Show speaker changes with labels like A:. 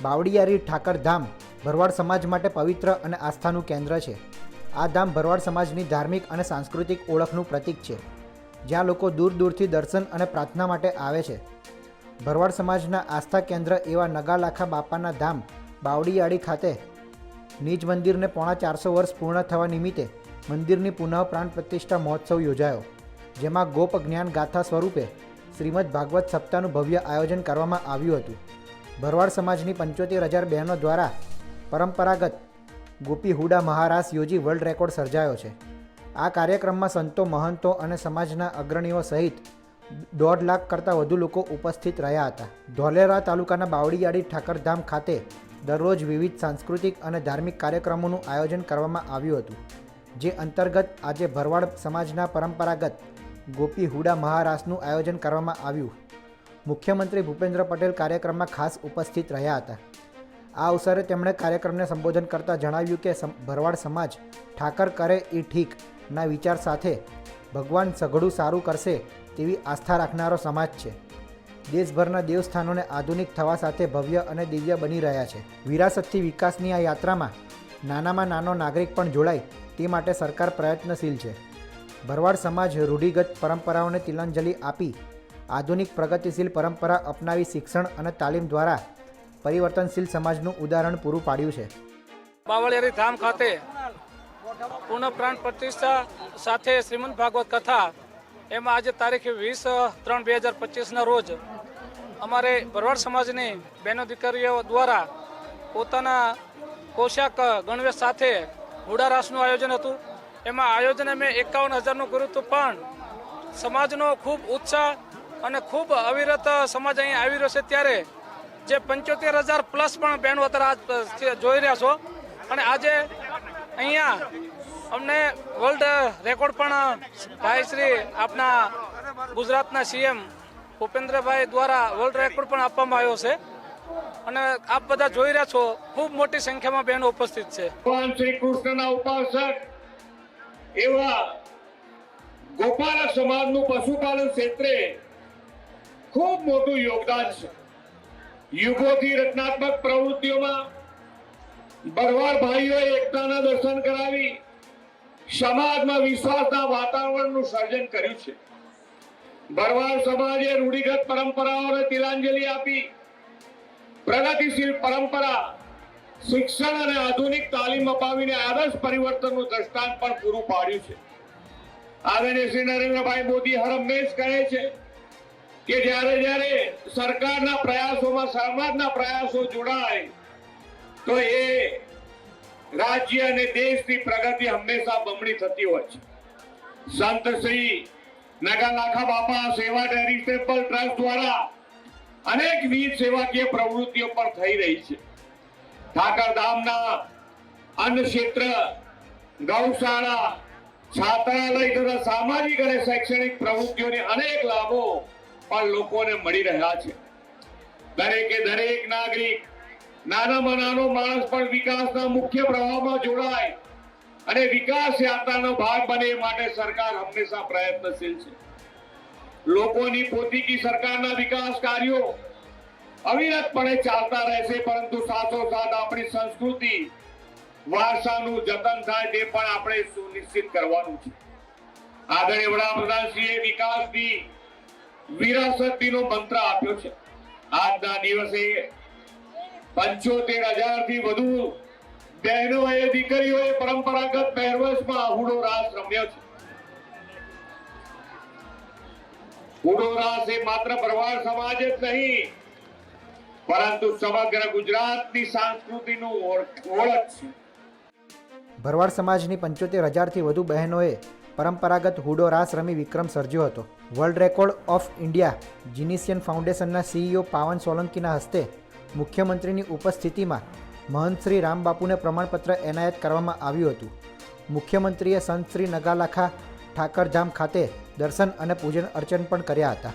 A: બાવળિયારી ઠાકર ધામ ભરવાડ સમાજ માટે પવિત્ર અને આસ્થાનું કેન્દ્ર છે. આ ધામ ભરવાડ સમાજની ધાર્મિક અને સાંસ્કૃતિક ઓળખનું પ્રતીક છે, જ્યાં લોકો દૂર દૂરથી દર્શન અને પ્રાર્થના માટે આવે છે. ભરવાડ સમાજના આસ્થા કેન્દ્ર એવા નગાલાખા બાપાના ધામ બાવળિયાળી ખાતે નિજ મંદિરને પોણા 400 વર્ષ પૂર્ણ થવા નિમિત્તે મંદિરની પુનઃ પ્રાણ પ્રતિષ્ઠા મહોત્સવ યોજાયો, જેમાં ગોપ જ્ઞાન ગાથા સ્વરૂપે શ્રીમદ ભાગવત સપ્તાહનું ભવ્ય આયોજન કરવામાં આવ્યું હતું. ભરવાડ સમાજની 75,000 બહેનો દ્વારા પરંપરાગત ગોપી હુડા મહારાસ યોજી વર્લ્ડ રેકોર્ડ સર્જાયો છે. આ કાર્યક્રમમાં સંતો, મહંતો અને સમાજના અગ્રણીઓ સહિત 1.5 લાખ કરતાં વધુ લોકો ઉપસ્થિત રહ્યા હતા. ધોલેરા તાલુકાના બાવળિયાળી ઠાકરધામ ખાતે દરરોજ વિવિધ સાંસ્કૃતિક અને ધાર્મિક કાર્યક્રમોનું આયોજન કરવામાં આવ્યું હતું, જે અંતર્ગત આજે ભરવાડ સમાજના પરંપરાગત ગોપી હુડા મહારાસનું આયોજન કરવામાં આવ્યું. મુખ્યમંત્રી ભૂપેન્દ્ર પટેલ કાર્યક્રમમાં ખાસ ઉપસ્થિત રહ્યા હતા. આ અવસરે તેમણે કાર્યક્રમને સંબોધન કરતાં જણાવ્યું કે ભરવાડ સમાજ ઠાકર કરે એ ઠીકના વિચાર સાથે ભગવાન સઘળું સારું કરશે તેવી આસ્થા રાખનારો સમાજ છે. દેશભરના દેવસ્થાનોને આધુનિક થવા સાથે ભવ્ય અને દિવ્ય બની રહ્યા છે. વિરાસતથી વિકાસની આ યાત્રામાં નાનામાં નાનો નાગરિક પણ જોડાય તે માટે સરકાર પ્રયત્નશીલ છે. ભરવાડ સમાજ રૂઢિગત પરંપરાઓને તિલાંજલિ આપી આધુનિક પ્રગતિશીલ પરંપરા અપનાવી શિક્ષણ અને તાલીમ દ્વારા પરિવર્તનશીલ સમાજનું ઉદાહરણ પૂરું પાડ્યું છે.
B: બાવળિયારી ધામ ખાતે પુનઃ પ્રાણ પ્રતિષ્ઠા સાથે શ્રીમદ ભાગવત કથા, એમાં આજે તારીખ 20/3/2025ના રોજ અમારે ભરવાડ સમાજની બહેનો દીકરીઓ દ્વારા પોતાના પોશાક ગણવેશ સાથે હુડારાસનું આયોજન હતું. એમાં આયોજન અમે 51,000નું કર્યું હતું, પણ સમાજનો ખૂબ ઉત્સાહ અને ખૂબ અવિરત સમાજ અહીં આવી રહ્યો છે. ત્યારે જે 75,000 પ્લસ પણ બહેનો અત્યારે જોઈ રહ્યા છો, અને આજે અહીંયા અમને વર્લ્ડ રેકોર્ડ પણ ભાઈ શ્રી આપના ગુજરાતના સીએમ ભૂપેન્દ્રભાઈ દ્વારા વર્લ્ડ રેકોર્ડ પણ આપવામાં આવ્યો છે. અને આપ બધા જોઈ રહ્યા છો, ખૂબ મોટી સંખ્યામાં બહેનો ઉપસ્થિત છે.
C: ભગવાન શ્રી કૃષ્ણના ઉપાસક એવા ગોપાલક સમાજનું પશુપાલન ક્ષેત્રે ખૂબ મોટું યોગદાન છે. યુગોથી રચનાત્મક પ્રવૃત્તિઓમાં ભરવાડ ભાઈઓએ એકતાના દર્શન કરાવી સમાજમાં વિશ્વાસના વાતાવરણનું સર્જન કર્યું છે. ભરવાડ સમાજે રૂઢિગત પરંપરાઓને તિલાંજલિ આપી પ્રગતિશીલ પરંપરા, શિક્ષણ અને આધુનિક તાલીમ અપાવીને આદર્શ પરિવર્તનનું દ્રષ્ટાંત પણ પૂરું પાડ્યું છે. આદરણીય શ્રી નરેન્દ્રભાઈ મોદી હર હંમેશ કહે છે કે જ્યારે સરકારના પ્રયાસોમાં સમાજના પ્રયાસો જોડાય તો એ રાજ્ય અને દેશની પ્રગતિ હંમેશા બમણી થતી હોય છે. સંત શ્રી નગાલાખા બાપા સેવા ચેરિટેબલ ટ્રસ્ટ દ્વારા અનેકવિધ સેવાકીય પ્રવૃત્તિઓ પણ થઈ રહી છે. ઠાકરધામના અન્ન ક્ષેત્ર, ગૌશાળા, છાત્રાલય તથા સામાજિક અને શૈક્ષણિક પ્રવૃત્તિઓને અનેક લાભો પણ લોકોને મળી રહ્યા છે. દરેક નાગરિક, નાનામાં નાનો માણસ પણ વિકાસના મુખ્ય પ્રવાહમાં જોડાય અને વિકાસ યાત્રાનો ભાગ બને એ માટે સરકાર હંમેશા પ્રયત્નશીલ છે. લોકોની પોતીકી સરકારના વિકાસ કાર્યો અવિરતપણે ચાલતા રહેશે, પરંતુ સાથોસાથ આપણી સંસ્કૃતિ, વારસાનું જતન થાય તે પણ આપણે સુનિશ્ચિત કરવાનું છે. આદરણીય વડાપ્રધાનશ્રીએ વિકાસની વિરાસતનો મંત્ર આપ્યો છે. આજના દિવસે 75,000થી વધુ બહેનોએ, દીકરીઓએ પરંપરાગત પહેરવેશમાં હુડો રાસ રમ્યો છે. હુડો રાસ એ માત્ર ભરવાડ સમાજ જ નહીં, પરંતુ સમગ્ર ગુજરાતની સંસ્કૃતિનું ઓળખ છે.
A: ભરવાડ સમાજની 75,000થી વધુ બહેનોએ પરંપરાગત હુડો રાસ રમી વિક્રમ સર્જ્યો હતો. વર્લ્ડ રેકોર્ડ ઓફ ઇન્ડિયા જીનિશિયન ફાઉન્ડેશનના સીઈઓ પાવન સોલંકીના હસ્તે મુખ્યમંત્રીની ઉપસ્થિતિમાં મહંત શ્રી રામબાપુને પ્રમાણપત્ર એનાયત કરવામાં આવ્યું હતું. મુખ્યમંત્રીએ સંત શ્રી નગાલાખા ઠાકરધામ ખાતે દર્શન અને પૂજન અર્ચન પણ કર્યા હતા.